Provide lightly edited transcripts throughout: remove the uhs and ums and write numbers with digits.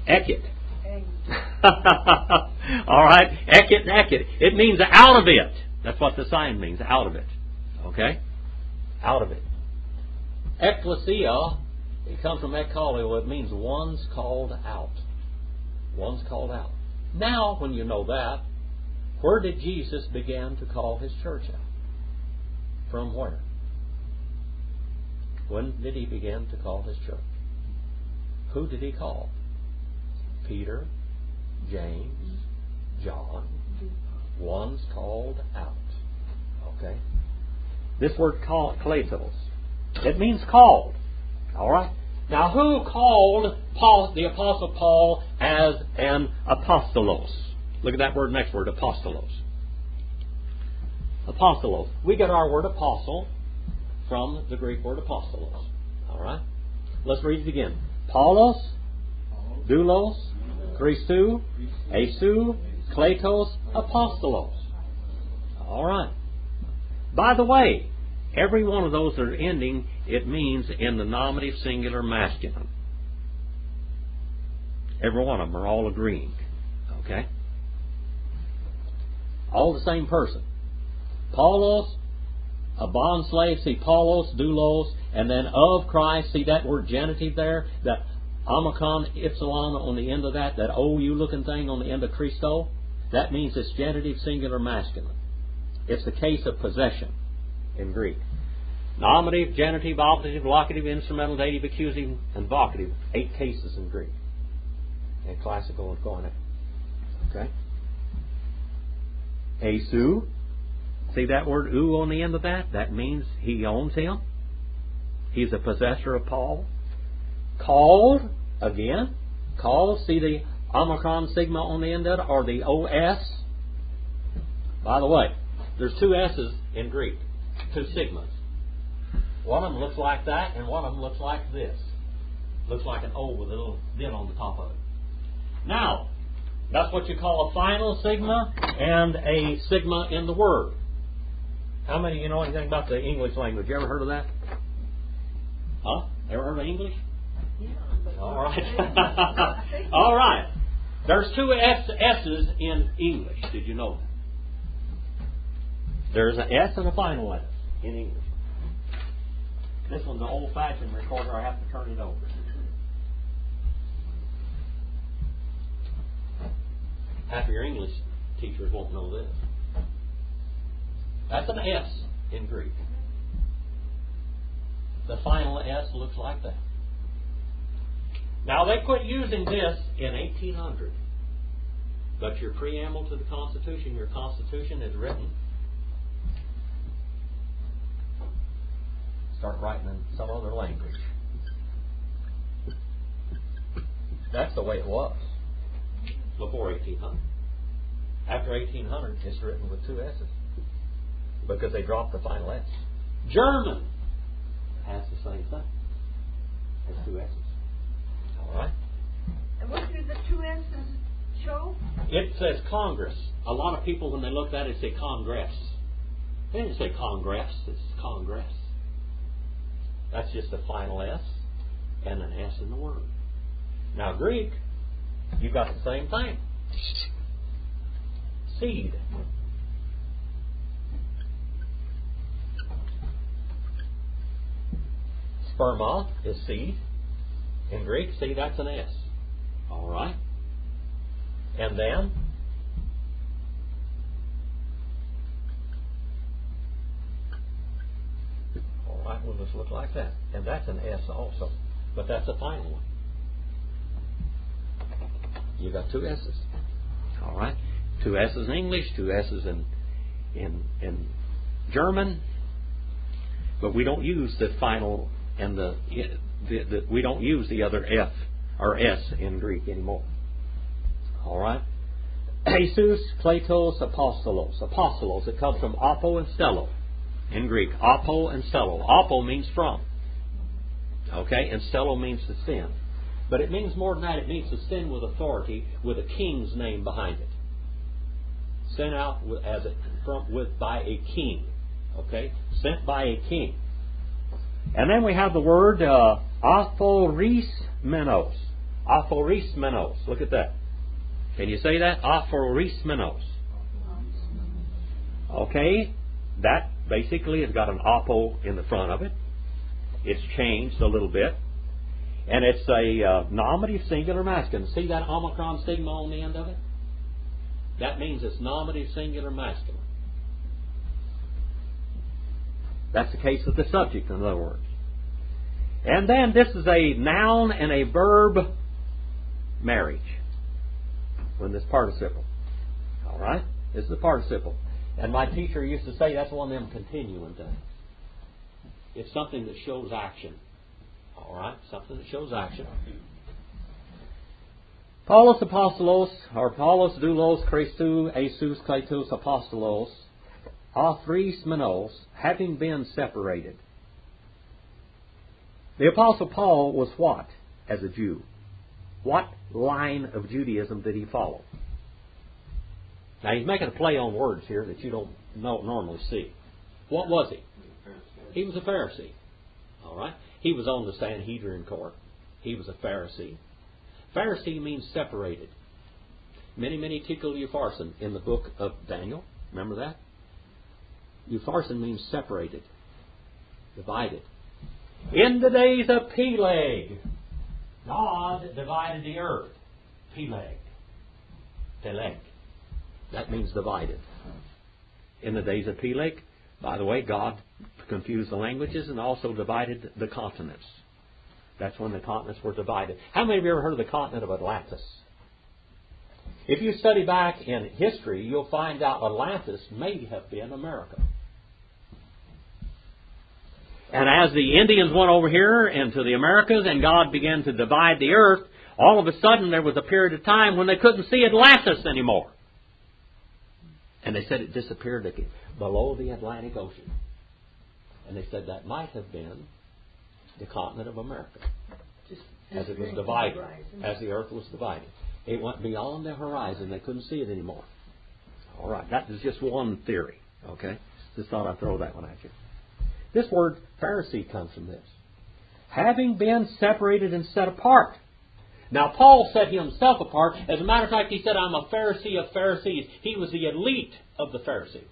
Ekit. All right, ekit, ekit. It means out of it. That's what the sign means, out of it. Okay? Out of it. Ecclesia, it comes from ekkalio. It means one's called out. One's called out. Now, when you know that, where did Jesus begin to call His church out? From where? When did He begin to call His church? Who did He call? Peter, James, John. One's called out. Okay? This word kletos, it means called. All right? Now, who called the Apostle Paul as an apostolos? Look at that word, next word, apostolos. Apostolos. We get our word apostle from the Greek word apostolos. All right? Let's read it again. Paulos, doulos, Christou, Esou, kletos, apostolos. All right. By the way, every one of those that are ending, it means in the nominative singular masculine. Every one of them are all agreeing. Okay? All the same person. Paulos, a bond slave, see Paulos, doulos, and then of Christ, see that word genitive there? That omicron, epsilon on the end of that OU looking thing on the end of Christo? That means it's genitive singular masculine. It's the case of possession in Greek. Nominative, genitive, operative, locative, instrumental, dative, accusative, and vocative. 8 cases in Greek. And classical and Koine. Okay? Esou. See that word "u" on the end of that? That means he owns him. He's a possessor of Paul. Called, again. Called. See the omicron sigma on the end of it, or the OS. By the way, there's 2 S's in Greek. 2 sigmas. One of them looks like that, and one of them looks like this. Looks like an O with a little dent on the top of it. Now, that's what you call a final sigma and a sigma in the word. How many of you know anything about the English language? You ever heard of that? Huh? Ever heard of English? Yeah. All right. All right. There's 2 S's in English. Did you know that? There's an S and a final S in English. This one's an old-fashioned recorder. I have to turn it over. Half of your English teachers won't know this. That's an S in Greek. The final S looks like that. Now, they quit using this in 1800. But your preamble to the Constitution, your Constitution is written. Start writing in some other language. That's the way it was before 1800. After 1800, it's written with 2 S's because they dropped the final S. German has the same thing. Has 2 S's. All right. And what do the 2 S's show? It says Congress. A lot of people, when they look at it, say Congress. They didn't say Congress. It's Congress. That's just a final S and an S in the word. Now, Greek, you got the same thing. Seed. Sperma is seed. In Greek, see, that's an S. All right. And then, all right, will just look like that. And that's an S also. But that's the final one. You got 2 S's. All right. 2 S's in English, 2 S's in German. But we don't use the final and we don't use the other F or S in Greek anymore. All right. Jesus, kletos, apostolos. Apostolos, it comes from apo and stello in Greek. Apo and stello. Apo means from. Okay, and stello means to send. But it means more than that. It means to send with authority, with a king's name behind it. Sent out by a king. Okay, sent by a king. And then we have the word aphorismenos. Aphorismenos. Look at that. Can you say that? Aphorismenos. Okay. That basically has got an apo in the front of it. It's changed a little bit. And it's a nominative singular masculine. See that omicron stigma on the end of it? That means it's nominative singular masculine. That's the case with the subject, in other words. And then this is a noun and a verb marriage when this participle. All right? This is the participle. And my teacher used to say that's one of them continuing things. It's something that shows action. All right? Something that shows action. Paulos apostolos, or Paulos doulos Christou Jesus Kletos apostolos, aphrismenos, having been separated. The Apostle Paul was what as a Jew? What line of Judaism did he follow? Now he's making a play on words here that you don't normally see. What was he? He was a Pharisee. All right? He was on the Sanhedrin court. He was a Pharisee. Pharisee means separated. Many tickle upharsin in the book of Daniel. Remember that? Upharsin means separated, divided. In the days of Peleg, God divided the earth. Peleg. That means divided. In the days of Peleg, by the way, God confused the languages and also divided the continents. That's when the continents were divided. How many of you ever heard of the continent of Atlantis? If you study back in history, you'll find out Atlantis may have been America. And as the Indians went over here into the Americas and God began to divide the earth, all of a sudden there was a period of time when they couldn't see Atlantis anymore. And they said it disappeared below the Atlantic Ocean. And they said that might have been the continent of America. As it was divided, as the earth was divided. It went beyond the horizon. They couldn't see it anymore. All right, that is just one theory. Okay? Just thought I'd throw that one at you. This word Pharisee comes from this. Having been separated and set apart. Now, Paul set himself apart. As a matter of fact, he said, I'm a Pharisee of Pharisees. He was the elite of the Pharisees.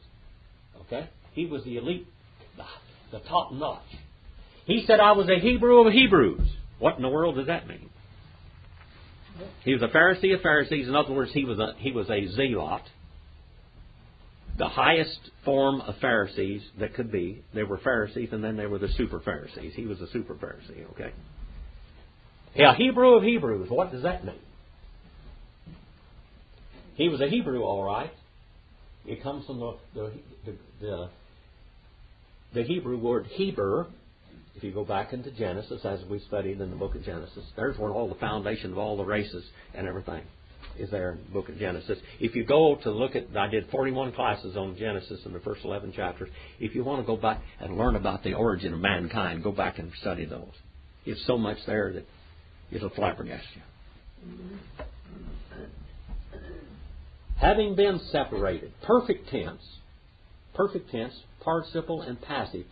Okay? He was the elite, the top notch. He said, I was a Hebrew of Hebrews. What in the world does that mean? He was a Pharisee of Pharisees. In other words, he was a zealot. The highest form of Pharisees that could be. They were Pharisees and then they were the super Pharisees. He was a super Pharisee, okay? Yeah, Hebrew of Hebrews. What does that mean? He was a Hebrew, all right. It comes from the Hebrew word Heber. If you go back into Genesis, as we studied in the book of Genesis, there's where all the foundation of all the races and everything is there in the book of Genesis. If you go to look at, I did 41 classes on Genesis in the first 11 chapters. If you want to go back and learn about the origin of mankind, go back and study those. It's so much there that it'll flabbergast you. Having been separated, perfect tense, participle and passive.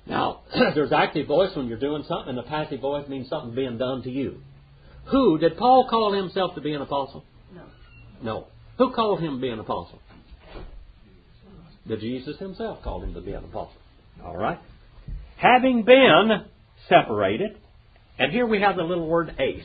Now, there's active voice when you're doing something, and the passive voice means something being done to you. Who? Did Paul call himself to be an apostle? No. Who called him to be an apostle? The Jesus himself called him to be an apostle. All right? Having been separated, and here we have the little word ace.